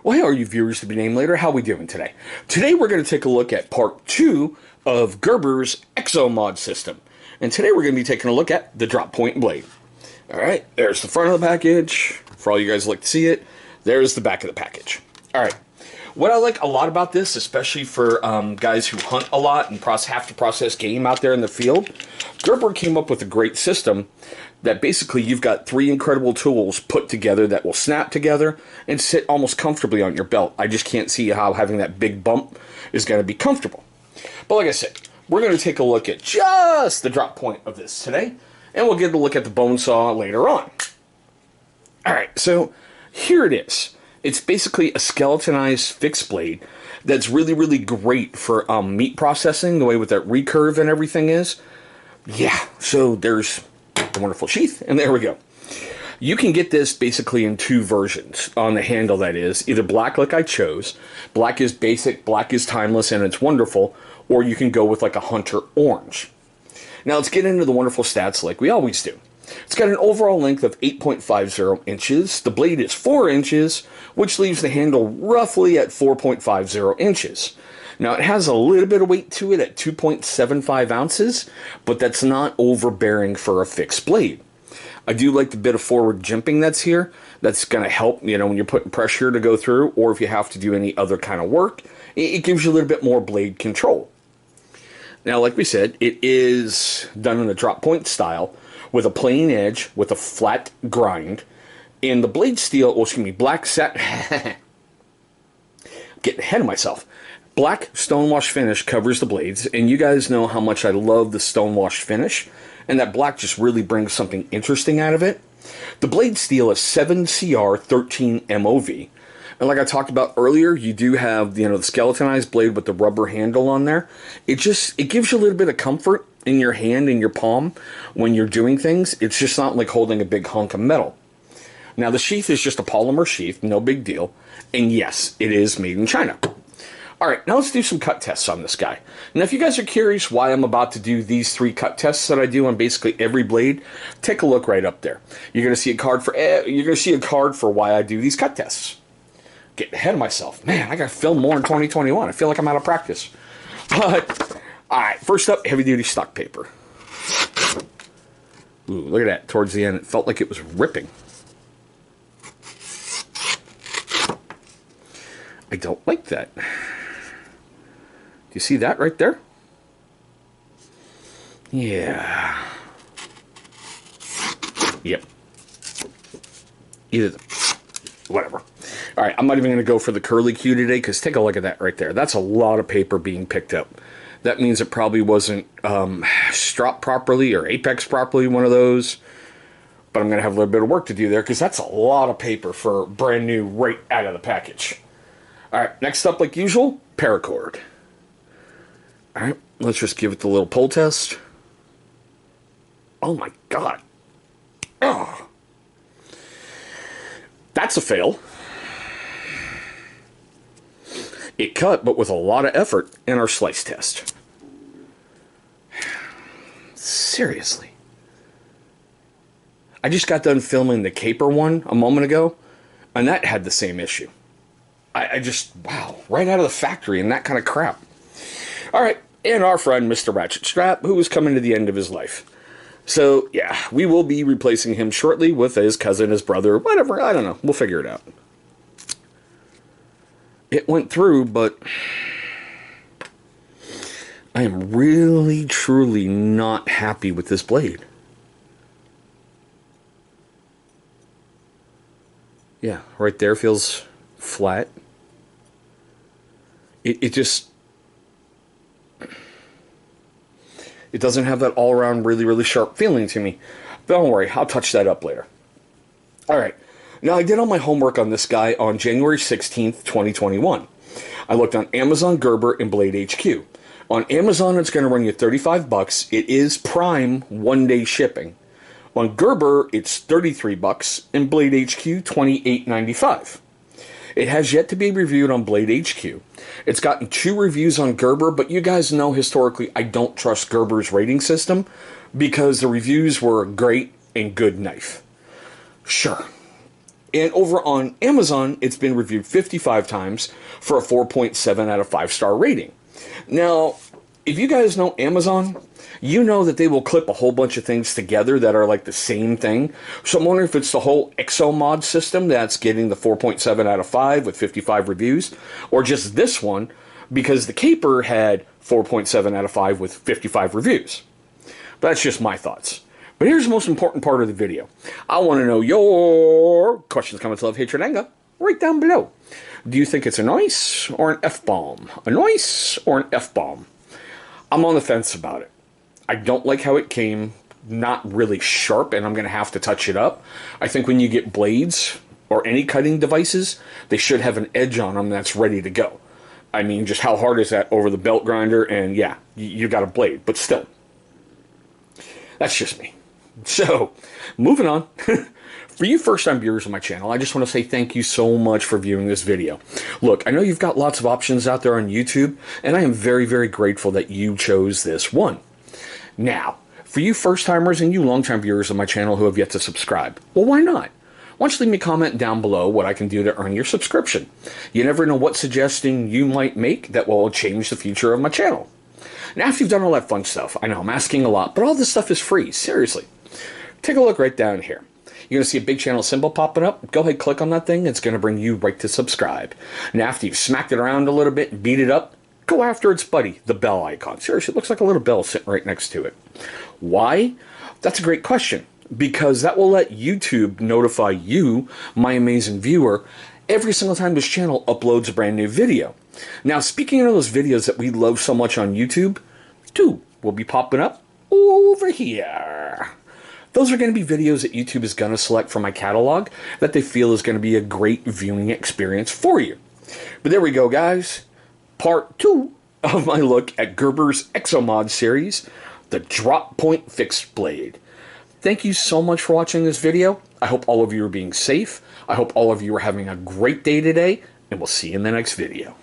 Well, hey, all you viewers to be named later, how we doing today? Today we're going to take a look at part 2 of Gerber's EXO MOD system. And today we're going to be taking a look at the drop point blade. Alright, there's the front of the package, for all you guys who like to see it. There's the back of the package. Alright, what I like a lot about this, especially for guys who hunt a lot and have to process game out there in the field, Gerber came up with a great system that basically you've got 3 incredible tools put together that will snap together and sit almost comfortably on your belt. I just can't see how having that big bump is going to be comfortable. But like I said, we're going to take a look at just the drop point of this today, and we'll get a look at the bone saw later on. Alright, so here it is. It's basically a skeletonized fixed blade that's really, really great for meat processing, the way with that recurve and everything is. Yeah, so there's the wonderful sheath, and there we go. You can get this basically in 2 versions on the handle, that is. Either black like I chose. Black is basic, black is timeless, and it's wonderful. Or you can go with like a hunter orange. Now let's get into the wonderful stats like we always do. It's got an overall length of 8.50 inches. The blade is 4 inches, which leaves the handle roughly at 4.50 inches. Now, it has a little bit of weight to it at 2.75 ounces, but that's not overbearing for a fixed blade. I do like the bit of forward jimping that's here. That's going to help, you know, when you're putting pressure to go through, or if you have to do any other kind of work, it gives you a little bit more blade control. Now, like we said, it is done in a drop point style, with a plain edge, with a flat grind, and the blade steel, black set, getting ahead of myself. Black stonewash finish covers the blades, and you guys know how much I love the stonewash finish, and that black just really brings something interesting out of it. The blade steel is 7CR13 MOV, and like I talked about earlier, you do have, you know, the skeletonized blade with the rubber handle on there. It gives you a little bit of comfort in your hand and your palm when you're doing things. It's just not like holding a big hunk of metal. Now, the sheath is just a polymer sheath, no big deal, and yes, it is made in China. Alright, now let's do some cut tests on this guy. Now, if you guys are curious why I'm about to do these 3 cut tests that I do on basically every blade, take a look right up there. You're going to see a card for why I do these cut tests. Getting ahead of myself. Man, I got to film more in 2021. I feel like I'm out of practice. But, alright, first up, heavy-duty stock paper. Ooh, look at that. Towards the end, it felt like it was ripping. I don't like that. You see that right there? Yeah. Yep. Whatever. Alright, I'm not even going to go for the curly Q today, because take a look at that right there. That's a lot of paper being picked up. That means it probably wasn't stropped properly or apex properly, one of those. But I'm going to have a little bit of work to do there, because that's a lot of paper for brand new right out of the package. Alright, next up, like usual, Paracord. Alright, let's just give it the little pull test. Oh my god. Oh. That's a fail. It cut, but with a lot of effort in our slice test. Seriously. I just got done filming the caper one a moment ago, and that had the same issue. I just, wow, right out of the factory and that kind of crap. Alright, and our friend Mr. Ratchet Strap, who is coming to the end of his life. So, yeah, we will be replacing him shortly with his cousin, his brother, whatever, I don't know, we'll figure it out. It went through, but I am really, truly not happy with this blade. Yeah, right there feels flat. It just, it doesn't have that all-around really, really sharp feeling to me. Don't worry, I'll touch that up later. Alright, now I did all my homework on this guy on January 16th, 2021. I looked on Amazon, Gerber, and Blade HQ. On Amazon, it's going to run you $35. It is Prime 1-day shipping. On Gerber, it's $33, and Blade HQ, $28.95. It has yet to be reviewed on Blade HQ. It's gotten 2 reviews on Gerber, but you guys know historically I don't trust Gerber's rating system because the reviews were a great and good knife. Sure, And over on Amazon, it's been reviewed 55 times for a 4.7 out of 5-star rating. Now, if you guys know Amazon, you know that they will clip a whole bunch of things together that are like the same thing. So I'm wondering if it's the whole EXO mod system that's getting the 4.7 out of 5 with 55 reviews, or just this one, because the Caper had 4.7 out of 5 with 55 reviews. But that's just my thoughts. But here's the most important part of the video. I want to know your questions, comments, love, hatred, anger, right down below. Do you think it's a nice or an F-bomb? A nice or an F-bomb? I'm on the fence about it. I don't like how it came, not really sharp, and I'm going to have to touch it up. I think when you get blades or any cutting devices, they should have an edge on them that's ready to go. I mean, just how hard is that over the belt grinder? And yeah, you got a blade, but still. That's just me. So, moving on. For you first-time viewers of my channel, I just want to say thank you so much for viewing this video. Look, I know you've got lots of options out there on YouTube, and I am very, very grateful that you chose this one. Now, for you first-timers and you long-time viewers of my channel who have yet to subscribe, well, why not? Why don't you leave me a comment down below what I can do to earn your subscription? You never know what suggestion you might make that will change the future of my channel. Now, after you've done all that fun stuff, I know I'm asking a lot, but all this stuff is free, seriously. Take a look right down here. You're going to see a big channel symbol popping up. Go ahead, click on that thing. It's going to bring you right to subscribe. And after you've smacked it around a little bit and beat it up, go after its buddy, the bell icon. Seriously, it looks like a little bell sitting right next to it. Why? That's a great question. Because that will let YouTube notify you, my amazing viewer, every single time this channel uploads a brand new video. Now, speaking of those videos that we love so much on YouTube, two will be popping up over here. Those are going to be videos that YouTube is going to select from my catalog that they feel is going to be a great viewing experience for you. But there we go, guys. Part 2 of my look at Gerber's EXO MOD series, the Drop Point Fixed Blade. Thank you so much for watching this video. I hope all of you are being safe. I hope all of you are having a great day today, and we'll see you in the next video.